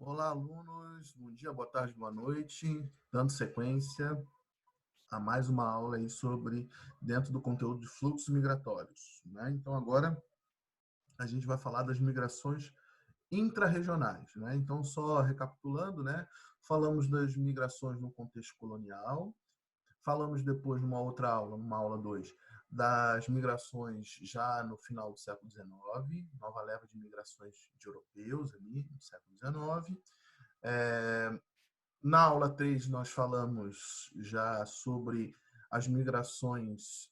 Olá, alunos. Bom dia, boa tarde, boa noite. Dando sequência a mais uma aula aí sobre dentro do conteúdo de fluxos migratórios, né? Então, agora a gente vai falar das migrações intrarregionais, né? Então, só recapitulando, né? Falamos das migrações no contexto colonial, falamos depois numa outra aula, numa aula 2, das migrações já no final do século XIX, nova leva de migrações de europeus ali no século XIX. Na aula 3, nós falamos já sobre as migrações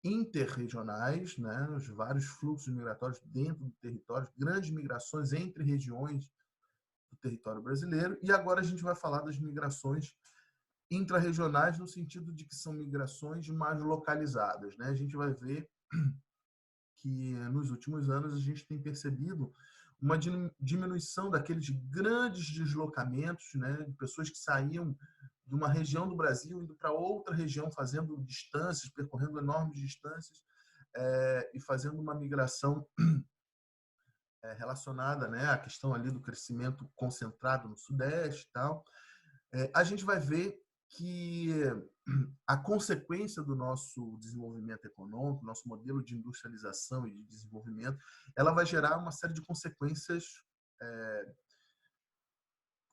interregionais, né? Os vários fluxos migratórios dentro do território, grandes migrações entre regiões do território brasileiro. E agora a gente vai falar das migrações intrarregionais no sentido de que são migrações mais localizadas, né? A gente vai ver que nos últimos anos a gente tem percebido uma diminuição daqueles grandes deslocamentos, né, de pessoas que saíam de uma região do Brasil indo para outra região, fazendo distâncias, percorrendo enormes distâncias, e fazendo uma migração relacionada, né, à questão ali do crescimento concentrado no Sudeste e tal. A gente vai ver que a consequência do nosso desenvolvimento econômico, nosso modelo de industrialização e de desenvolvimento, ela vai gerar uma série de consequências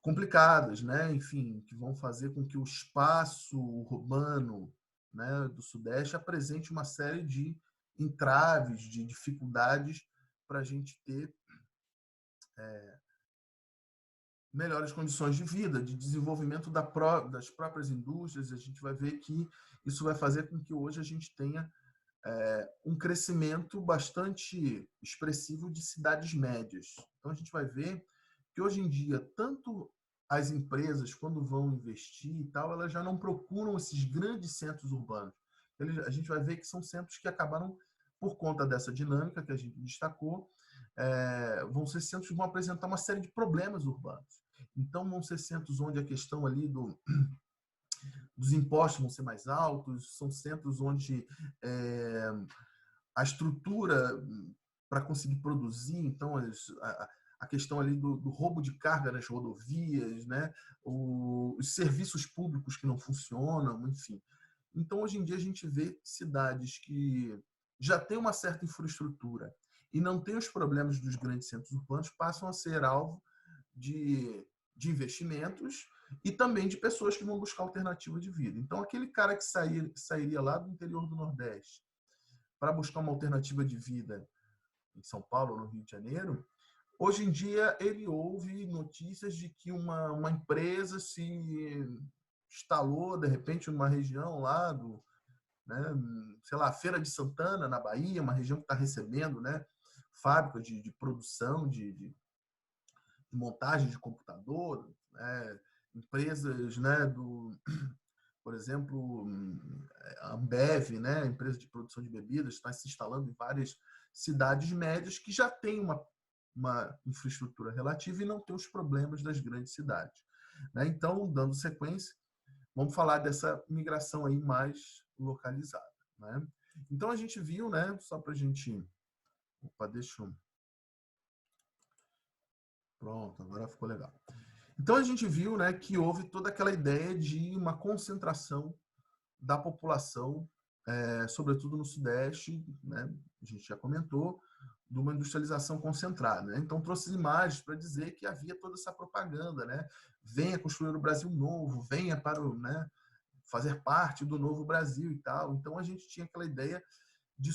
complicadas, né? Enfim, que vão fazer com que o espaço urbano, né, do Sudeste apresente uma série de entraves, de dificuldades para a gente ter melhores condições de vida, de desenvolvimento das próprias indústrias. A gente vai ver que isso vai fazer com que hoje a gente tenha um crescimento bastante expressivo de cidades médias. Então, a gente vai ver que hoje em dia, tanto as empresas, quando vão investir e tal, elas já não procuram esses grandes centros urbanos. A gente vai ver que são centros que acabaram, por conta dessa dinâmica que a gente destacou, vão ser centros que vão apresentar uma série de problemas urbanos. Então, vão ser centros onde a questão ali dos impostos vão ser mais altos, são centros onde a estrutura para conseguir produzir, então a questão ali do roubo de carga nas rodovias, né? Os serviços públicos que não funcionam, enfim. Então, hoje em dia, a gente vê cidades que já têm uma certa infraestrutura e não têm os problemas dos grandes centros urbanos, passam a ser alvo de investimentos e também de pessoas que vão buscar alternativa de vida. Então, aquele cara que sairia lá do interior do Nordeste para buscar uma alternativa de vida em São Paulo ou no Rio de Janeiro, hoje em dia ele ouve notícias de que uma empresa se instalou, de repente, numa região lá né, sei lá, Feira de Santana, na Bahia, uma região que está recebendo, né, fábrica de produção, de montagem de computador, né, empresas, né, por exemplo, a Ambev, né, a empresa de produção de bebidas, está se instalando em várias cidades médias que já têm uma infraestrutura relativa e não tem os problemas das grandes cidades, né? Então, dando sequência, vamos falar dessa migração aí mais localizada, né? Então, a gente viu, né, só para a gente... Opa, deixa eu... Pronto, agora ficou legal. Então, a gente viu, né, que houve toda aquela ideia de uma concentração da população, sobretudo no Sudeste, né? A gente já comentou, de uma industrialização concentrada, né? Então, trouxe imagens para dizer que havia toda essa propaganda, né? Venha construir o Brasil novo, venha para né, fazer parte do novo Brasil e tal. Então, a gente tinha aquela ideia de,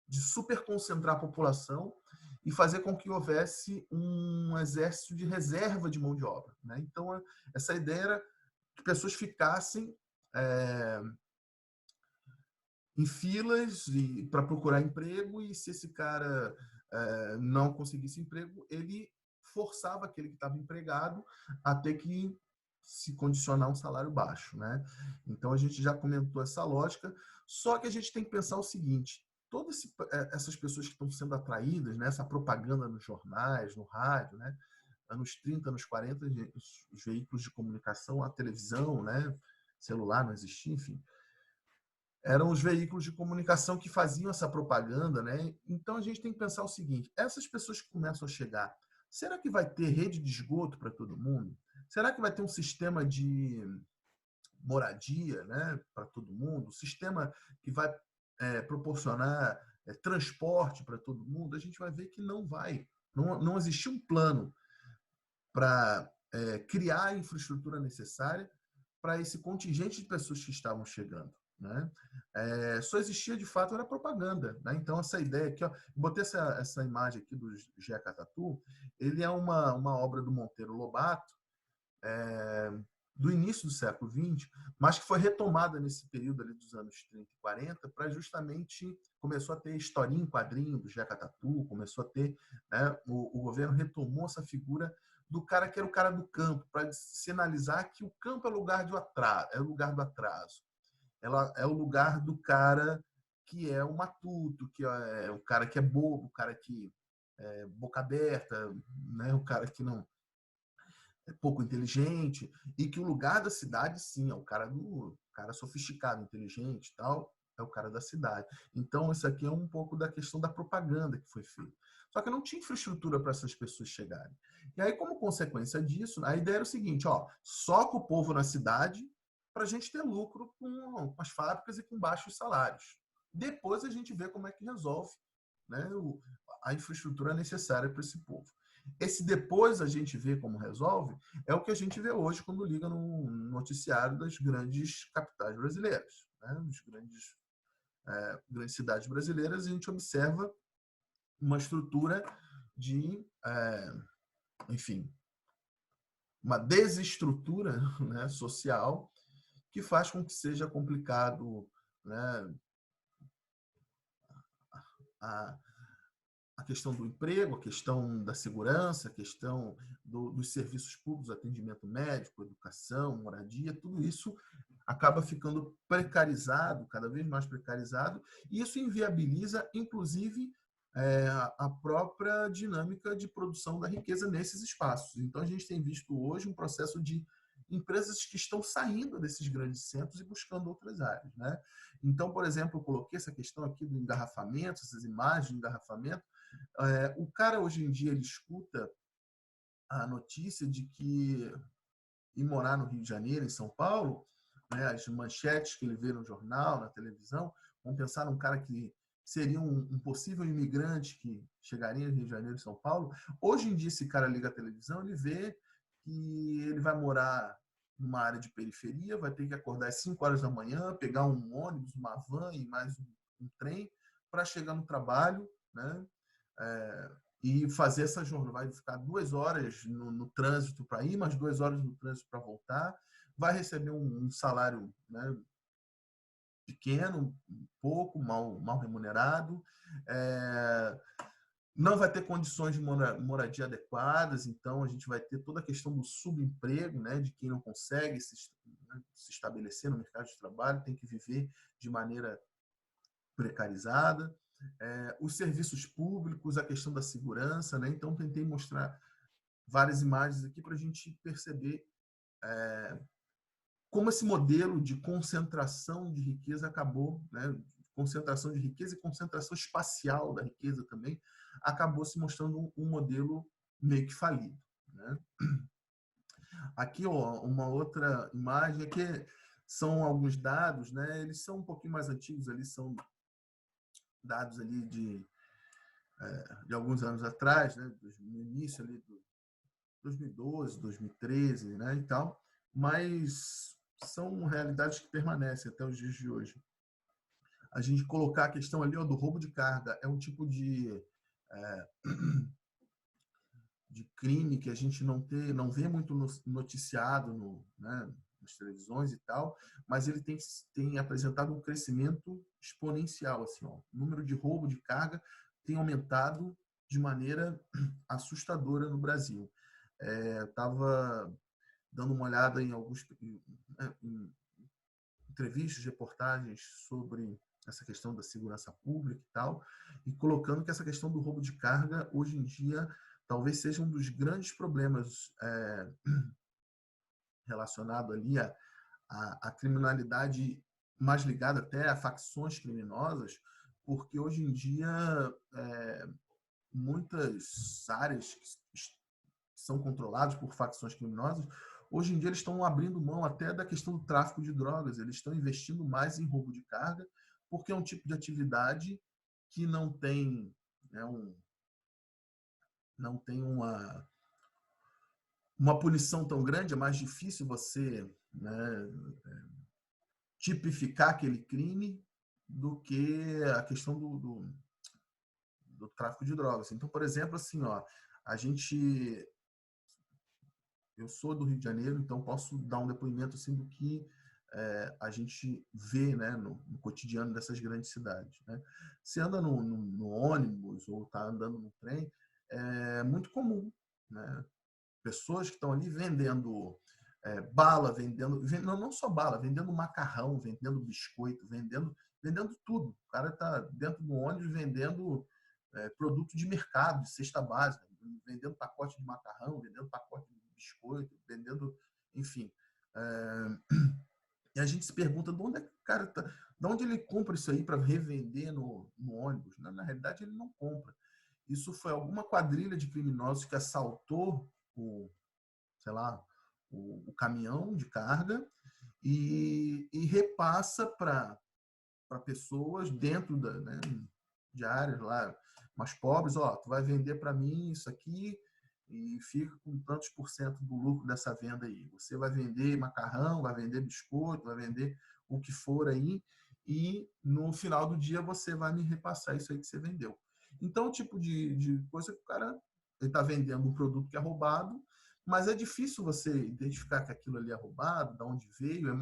de super concentrar a população e fazer com que houvesse um exército de reserva de mão de obra, né? Então, essa ideia era que pessoas ficassem em filas para procurar emprego, e se esse cara não conseguisse emprego, ele forçava aquele que estava empregado a ter que se condicionar a um salário baixo, né? Então, a gente já comentou essa lógica, só que a gente tem que pensar o seguinte: todas essas pessoas que estão sendo atraídas, né, essa propaganda nos jornais, no rádio, né, anos 30, anos 40, os veículos de comunicação, a televisão, né, celular não existia, enfim, eram os veículos de comunicação que faziam essa propaganda, né? Então, a gente tem que pensar o seguinte: essas pessoas que começam a chegar será que vai ter rede de esgoto para todo mundo? Será que vai ter um sistema de moradia, né, para todo mundo? Um sistema que vai proporcionar transporte para todo mundo? A gente vai ver que não vai. Não existiu um plano para criar a infraestrutura necessária para esse contingente de pessoas que estavam chegando. Né? Só existia, de fato, era propaganda. Né? Então, essa ideia aqui, ó, botei essa imagem aqui do Jeca Tatu, ele é uma obra do Monteiro Lobato, do início do século XX, mas que foi retomada nesse período ali dos anos 30 e 40 para justamente começou a ter historinha em quadrinho do Jeca Tatu, começou a ter, né, o governo retomou essa figura do cara que era o cara do campo, para sinalizar que o campo é lugar do atraso, é o lugar do atraso. Ela é o lugar do cara que é o matuto, que é o cara que é bobo, o cara que é boca aberta, né, o cara que não é pouco inteligente, e que o lugar da cidade, sim, é o cara sofisticado, inteligente e tal, é o cara da cidade. Então, isso aqui é um pouco da questão da propaganda que foi feita. Só que não tinha infraestrutura para essas pessoas chegarem. E aí, como consequência disso, a ideia era o seguinte, ó, soca o povo na cidade para a gente ter lucro com as fábricas e com baixos salários. Depois a gente vê como é que resolve, né, a infraestrutura necessária para esse povo. Esse depois a gente vê como resolve é o que a gente vê hoje quando liga no noticiário das grandes capitais brasileiras, né? Nas grandes cidades brasileiras, a gente observa uma estrutura de, enfim, uma desestrutura, né, social que faz com que seja complicado, né, a, a questão do emprego, a questão da segurança, a questão dos serviços públicos, atendimento médico, educação, moradia, tudo isso acaba ficando precarizado, cada vez mais precarizado, e isso inviabiliza, inclusive, a própria dinâmica de produção da riqueza nesses espaços. Então, a gente tem visto hoje um processo de empresas que estão saindo desses grandes centros e buscando outras áreas. Né? Então, por exemplo, eu coloquei essa questão aqui do engarrafamento, essas imagens de engarrafamento. O cara, hoje em dia, ele escuta a notícia de que ir morar no Rio de Janeiro, em São Paulo, né, as manchetes que ele vê no jornal, na televisão, vão pensar num cara que seria um possível imigrante que chegaria no Rio de Janeiro e São Paulo. Hoje em dia, esse cara liga a televisão, ele vê que ele vai morar numa área de periferia, vai ter que acordar às 5 horas da manhã, pegar um ônibus, uma van e mais um trem para chegar no trabalho, né? E fazer essa jornada. Vai ficar 2 horas no trânsito para ir, mais 2 horas no trânsito para voltar. Vai receber um salário, né, pequeno, pouco, mal remunerado. Não vai ter condições de moradia adequadas, então a gente vai ter toda a questão do subemprego, né, de quem não consegue se estabelecer no mercado de trabalho, tem que viver de maneira precarizada. Os serviços públicos, a questão da segurança, né? Então tentei mostrar várias imagens aqui para a gente perceber como esse modelo de concentração de riqueza acabou, né? Concentração de riqueza e concentração espacial da riqueza também acabou se mostrando um modelo meio que falido. Né? Aqui, ó, uma outra imagem aqui são alguns dados, né? Eles são um pouquinho mais antigos, ali são dados ali de alguns anos atrás, né? No início ali do 2012, 2013, né? E tal, mas são realidades que permanecem até os dias de hoje. A gente colocar a questão ali, ó, do roubo de carga é um tipo de crime que a gente não vê muito noticiado né, nas televisões e tal, mas ele tem apresentado um crescimento exponencial. Assim, ó. O número de roubo de carga tem aumentado de maneira assustadora no Brasil. Estava dando uma olhada em em entrevistas, reportagens sobre essa questão da segurança pública e tal, e colocando que essa questão do roubo de carga, hoje em dia, talvez seja um dos grandes problemas relacionado ali à criminalidade mais ligada até a facções criminosas, porque hoje em dia muitas áreas são controlados por facções criminosas, hoje em dia eles estão abrindo mão até da questão do tráfico de drogas, eles estão investindo mais em roubo de carga, porque é um tipo de atividade que não tem, né, não tem uma punição tão grande, é mais difícil você, né, tipificar aquele crime do que a questão do tráfico de drogas. Então, por exemplo, assim, ó, a gente, eu sou do Rio de Janeiro, então posso dar um depoimento assim do que a gente vê, né, no cotidiano dessas grandes cidades, né? Se anda no ônibus ou está andando no trem, é muito comum, né? Pessoas que estão ali vendendo bala, não só bala, vendendo macarrão, vendendo biscoito, vendendo tudo. O cara está dentro do ônibus vendendo produto de mercado, de cesta básica, vendendo pacote de macarrão, vendendo pacote de biscoito, vendendo, enfim. E a gente se pergunta de onde é que o cara tá, de onde ele compra isso aí para revender no ônibus. Na realidade, ele não compra. Isso foi alguma quadrilha de criminosos que assaltou sei lá, o caminhão de carga e repassa para pessoas dentro né, de áreas lá mais pobres, ó, tu vai vender para mim isso aqui e fica com tantos por cento do lucro dessa venda aí. Você vai vender macarrão, vai vender biscoito, vai vender o que for aí e no final do dia você vai me repassar isso aí que você vendeu. Então, o tipo de coisa que o cara está vendendo um produto que é roubado, mas é difícil você identificar que aquilo ali é roubado, de onde veio, é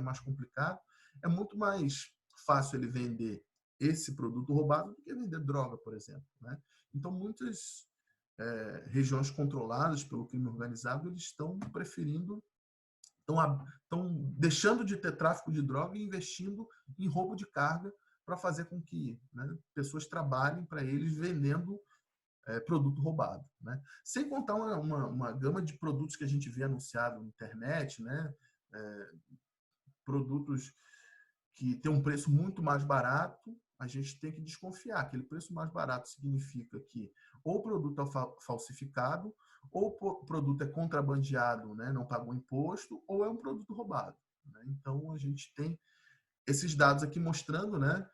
mais complicado. É muito mais fácil ele vender esse produto roubado do que vender droga, por exemplo, né? Então, muitas regiões controladas pelo crime organizado, eles estão preferindo, estão deixando de ter tráfico de droga e investindo em roubo de carga para fazer com que, né, pessoas trabalhem para eles vendendo produto roubado, né? Sem contar uma gama de produtos que a gente vê anunciado na internet, né? Produtos que têm um preço muito mais barato, a gente tem que desconfiar. Aquele preço mais barato significa que ou o produto é falsificado, ou o produto é contrabandeado, né? Não pagou imposto, ou é um produto roubado, né? Então, a gente tem esses dados aqui mostrando, né,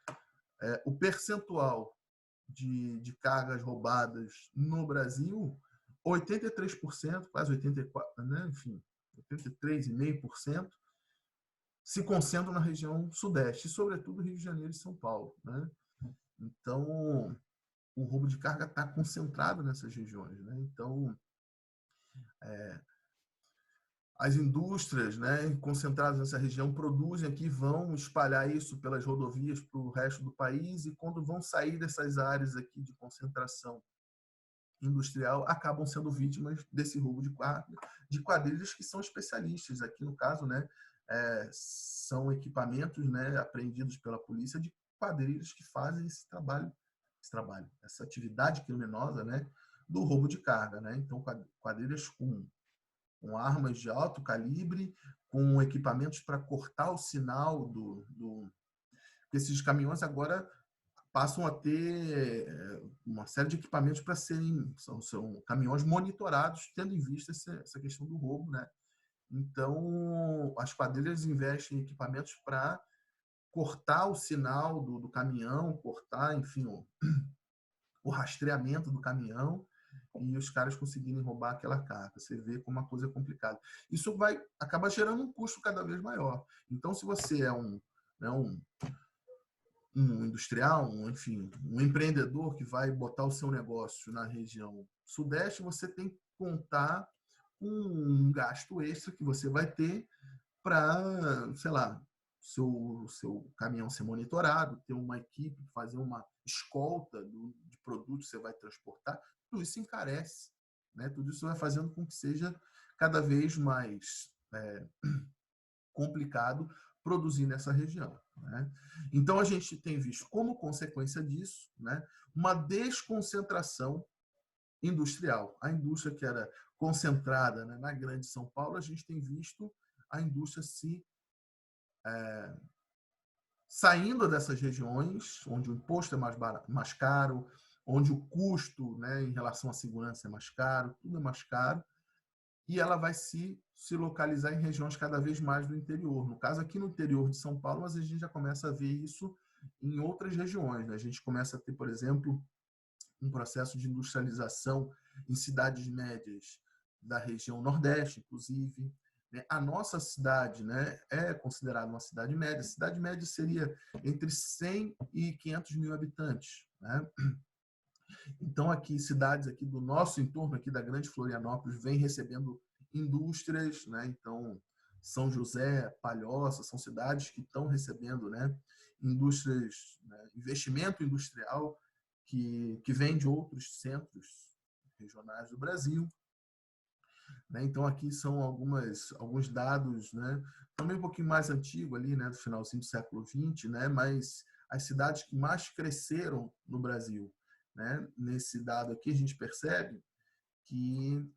o percentual de cargas roubadas no Brasil, 83%, quase 84%, né? Enfim, 83,5% se concentram na região sudeste, e sobretudo Rio de Janeiro e São Paulo, né? Então, o roubo de carga está concentrado nessas regiões, né? Então, as indústrias, né, concentradas nessa região produzem aqui, vão espalhar isso pelas rodovias para o resto do país, e quando vão sair dessas áreas aqui de concentração industrial, acabam sendo vítimas desse roubo de quadrilhas que são especialistas. Aqui, no caso, né, são equipamentos, né, apreendidos pela polícia de quadrilhas que fazem esse trabalho, essa atividade criminosa, né, do roubo de carga, né? Então, quadrilhas com armas de alto calibre, com equipamentos para cortar o sinal esses caminhões agora passam a ter uma série de equipamentos para serem são caminhões monitorados, tendo em vista essa questão do roubo, né? Então, as quadrilhas investem em equipamentos para cortar o sinal do caminhão, cortar, enfim, o rastreamento do caminhão, e os caras conseguirem roubar aquela carga. Você vê como uma coisa é complicada. Isso acaba gerando um custo cada vez maior. Então, se você é um industrial, enfim, um empreendedor que vai botar o seu negócio na região sudeste, você tem que contar com um gasto extra que você vai ter para, sei lá, seu caminhão ser monitorado, ter uma equipe, fazer uma escolta de produtos que você vai transportar. Tudo isso encarece, né? Tudo isso vai fazendo com que seja cada vez mais complicado produzir nessa região, né? Então, a gente tem visto, como consequência disso, né, uma desconcentração industrial. A indústria que era concentrada, né, na grande São Paulo, a gente tem visto a indústria se saindo dessas regiões, onde o imposto é mais caro, onde o custo, né, em relação à segurança é mais caro, tudo é mais caro, e ela vai se localizar em regiões cada vez mais do interior. No caso, aqui no interior de São Paulo, mas a gente já começa a ver isso em outras regiões, né? A gente começa a ter, por exemplo, um processo de industrialização em cidades médias da região Nordeste, inclusive. A nossa cidade, né, é considerada uma cidade média. A cidade média seria entre 100 e 500 mil habitantes, né? Então, aqui, cidades aqui do nosso entorno, aqui da Grande Florianópolis, vem recebendo indústrias, né? Então, São José, Palhoça, são cidades que estão recebendo, né, indústrias, né, investimento industrial que vem de outros centros regionais do Brasil, né? Então, aqui são alguns dados, né, também um pouquinho mais antigo ali, né, do finalzinho do século XX, né, mas as cidades que mais cresceram no Brasil, né? Nesse dado aqui, a gente percebe que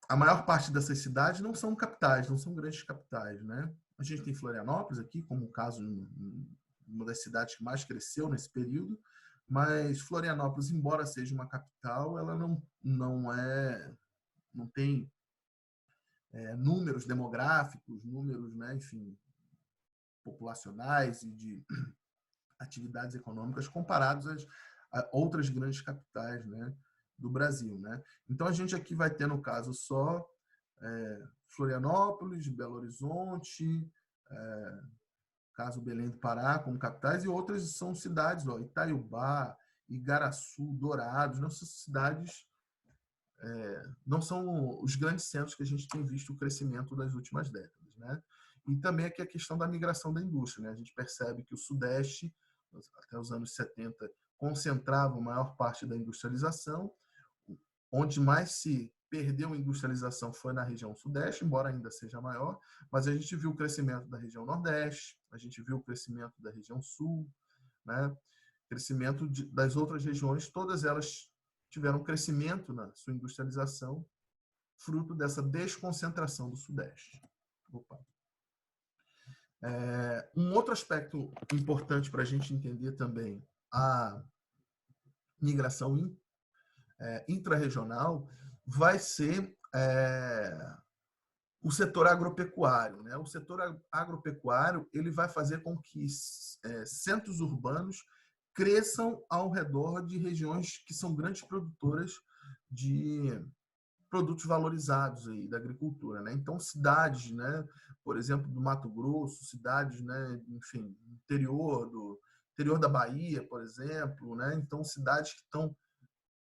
a maior parte dessas cidades não são capitais, não são grandes capitais, né? A gente tem Florianópolis aqui, como o caso, uma das cidades que mais cresceu nesse período, mas Florianópolis, embora seja uma capital, ela não tem números demográficos, números, né, enfim, populacionais e de atividades econômicas comparados a outras grandes capitais, né, do Brasil, né? Então a gente aqui vai ter, no caso, só Florianópolis, Belo Horizonte, caso Belém do Pará, como capitais, e outras são cidades, ó, Itaiubá, Igaraçu, Dourados, nossas cidades não são os grandes centros que a gente tem visto o crescimento das últimas décadas, né? E também aqui a questão da migração da indústria, né? A gente percebe que o Sudeste, até os anos 70, concentrava a maior parte da industrialização. Onde mais se perdeu industrialização foi na região Sudeste, embora ainda seja maior, mas a gente viu o crescimento da região Nordeste, a gente viu o crescimento da região Sul, né? Crescimento das outras regiões, todas elas tiveram crescimento na sua industrialização, fruto dessa desconcentração do Sudeste. Opa. Um outro aspecto importante para a gente entender também a migração intrarregional vai ser o setor agropecuário, né? O setor agropecuário ele vai fazer com que centros urbanos cresçam ao redor de regiões que são grandes produtoras de produtos valorizados aí da agricultura, né? Então cidades, né, por exemplo, do Mato Grosso, cidades, né, enfim, interior da Bahia, por exemplo, né? Então cidades que estão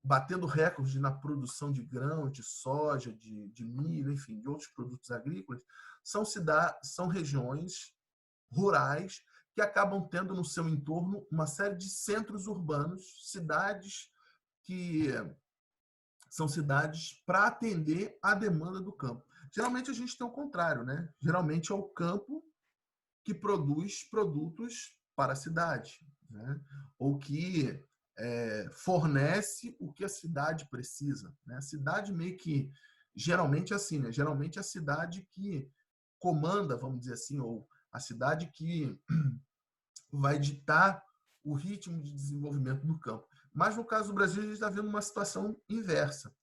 batendo recordes na produção de grão, de soja, de milho, enfim, de outros produtos agrícolas, são regiões rurais que acabam tendo no seu entorno uma série de centros urbanos, cidades que são cidades para atender à demanda do campo. Geralmente a gente tem o contrário, né? Geralmente é o campo que produz produtos para a cidade, né? Ou que fornece o que a cidade precisa, né? A cidade meio que geralmente é assim, né? Geralmente é a cidade que comanda, vamos dizer assim, ou a cidade que vai ditar o ritmo de desenvolvimento do campo. Mas no caso do Brasil a gente está vendo uma situação inversa.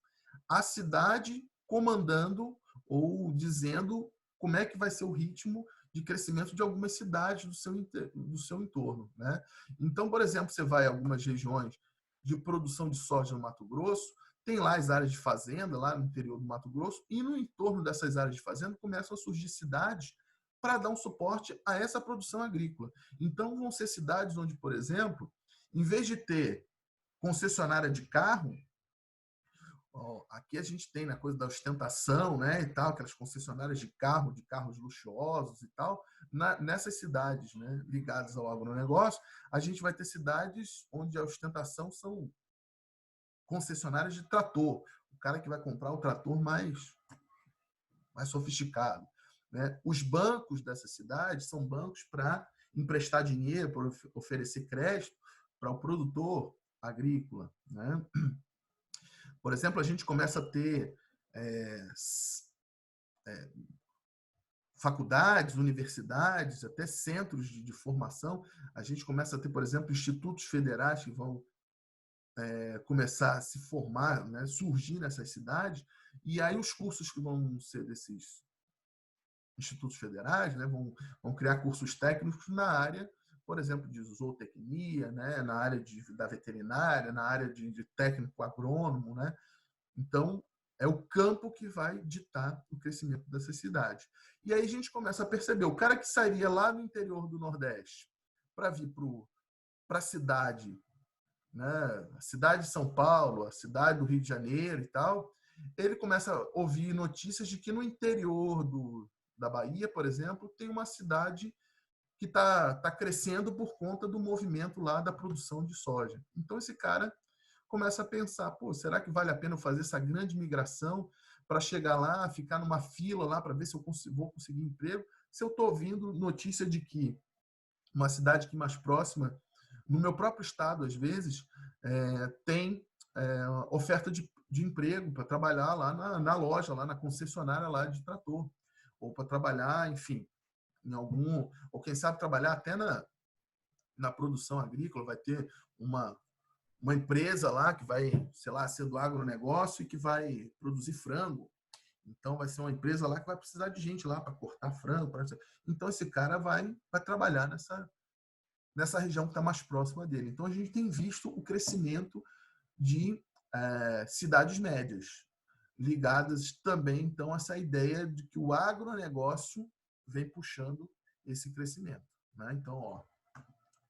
A cidade comandando ou dizendo como é que vai ser o ritmo de crescimento de algumas cidades do seu entorno, né? Então, por exemplo, você vai a algumas regiões de produção de soja no Mato Grosso, tem lá as áreas de fazenda, lá no interior do Mato Grosso, e no entorno dessas áreas de fazenda começam a surgir cidades para dar um suporte a essa produção agrícola. Então, vão ser cidades onde, por exemplo, em vez de ter concessionária de carro, aqui a gente tem, né, coisa da ostentação, né, e tal, aquelas concessionárias de carros luxuosos e tal. Nessas cidades, né, ligadas ao agronegócio, a gente vai ter cidades onde a ostentação são concessionárias de trator. O cara que vai comprar o trator mais sofisticado, né? Os bancos dessas cidades são bancos para emprestar dinheiro, para oferecer crédito para o produtor agrícola, né? Por exemplo, a gente começa a ter faculdades, universidades, até centros de formação. A gente começa a ter, por exemplo, institutos federais que vão começar a se formar, né, surgir nessas cidades, e aí os cursos que vão ser desses institutos federais, né, vão criar cursos técnicos na área, por exemplo, de zootecnia, né, na área da veterinária, na área de técnico agrônomo, né? Então, é o campo que vai ditar o crescimento dessas cidades. E aí a gente começa a perceber, o cara que sairia lá no interior do Nordeste para vir para a cidade, né, a cidade de São Paulo, a cidade do Rio de Janeiro e tal, ele começa a ouvir notícias de que no interior da Bahia, por exemplo, tem uma cidade que está crescendo por conta do movimento lá da produção de soja. Então, esse cara começa a pensar, pô, será que vale a pena eu fazer essa grande migração para chegar lá, ficar numa fila lá para ver se eu vou conseguir emprego, se eu estou ouvindo notícia de que uma cidade aqui mais próxima, no meu próprio estado, às vezes, tem oferta de emprego para trabalhar lá na loja, lá na concessionária lá de trator, ou para trabalhar, enfim, em algum, ou quem sabe trabalhar até na produção agrícola, vai ter uma empresa lá que vai, sei lá, ser do agronegócio e que vai produzir frango. Então, vai ser uma empresa lá que vai precisar de gente lá para cortar frango. Então, esse cara vai trabalhar nessa região que está mais próxima dele. Então, a gente tem visto o crescimento de cidades médias, ligadas também, então, a essa ideia de que o agronegócio vem puxando esse crescimento, né? Então, ó,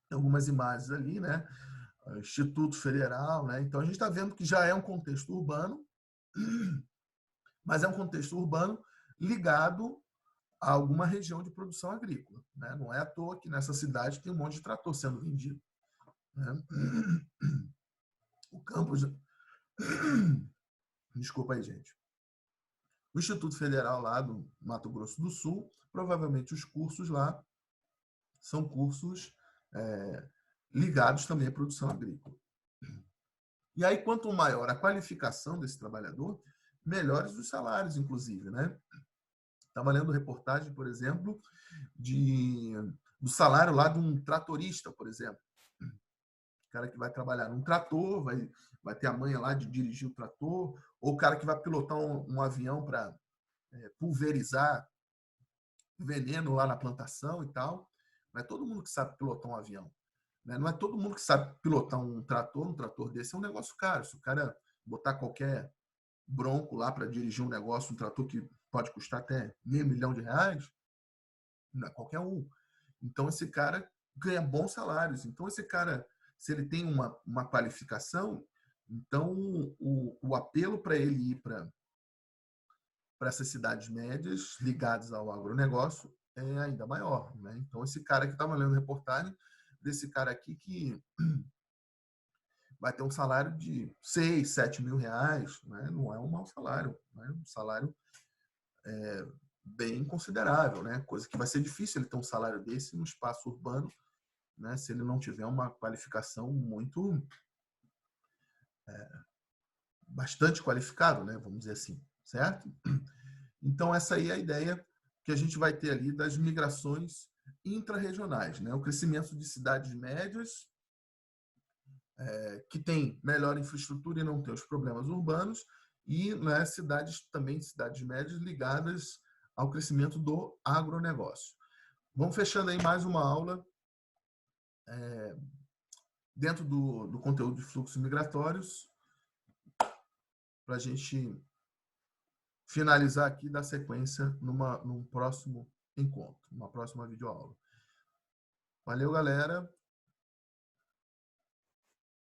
tem algumas imagens ali, né? Instituto Federal, né? Então, a gente está vendo que já é um contexto urbano, mas é um contexto urbano ligado a alguma região de produção agrícola, né? Não é à toa que nessa cidade tem um monte de trator sendo vendido, né? O campus... Desculpa aí, gente. O Instituto Federal lá do Mato Grosso do Sul, provavelmente os cursos lá são cursos ligados também à produção agrícola. E aí, quanto maior a qualificação desse trabalhador, melhores os salários, inclusive, né? Estava lendo reportagem, por exemplo, do salário lá de um tratorista, por exemplo. O cara que vai trabalhar num trator, vai ter a manha lá de dirigir o trator, ou o cara que vai pilotar um avião para pulverizar veneno lá na plantação e tal. Não é todo mundo que sabe pilotar um avião. Né? Não é todo mundo que sabe pilotar um trator desse é um negócio caro. Se o cara botar qualquer bronco lá para dirigir um negócio, um trator que pode custar até R$500 mil, não é qualquer um. Então, esse cara ganha bons salários. Então, esse cara, se ele tem uma qualificação, então o apelo para ele ir para essas cidades médias ligadas ao agronegócio é ainda maior, né? Então, esse cara que estava lendo reportagem, desse cara aqui que vai ter um salário de 6, 7 mil reais, né? Não é um mau salário, né? Um salário bem considerável, né? Coisa que vai ser difícil ele ter um salário desse no espaço urbano, né? Se ele não tiver uma qualificação muito bastante qualificado, né? Vamos dizer assim, certo? Então essa aí é a ideia que a gente vai ter ali das migrações intra-regionais, né? O crescimento de cidades médias que tem melhor infraestrutura e não tem os problemas urbanos e, né, cidades médias ligadas ao crescimento do agronegócio. Vamos fechando aí mais uma aula dentro do conteúdo de fluxos migratórios para a gente finalizar aqui e dar sequência num próximo encontro, numa próxima videoaula. Valeu, galera!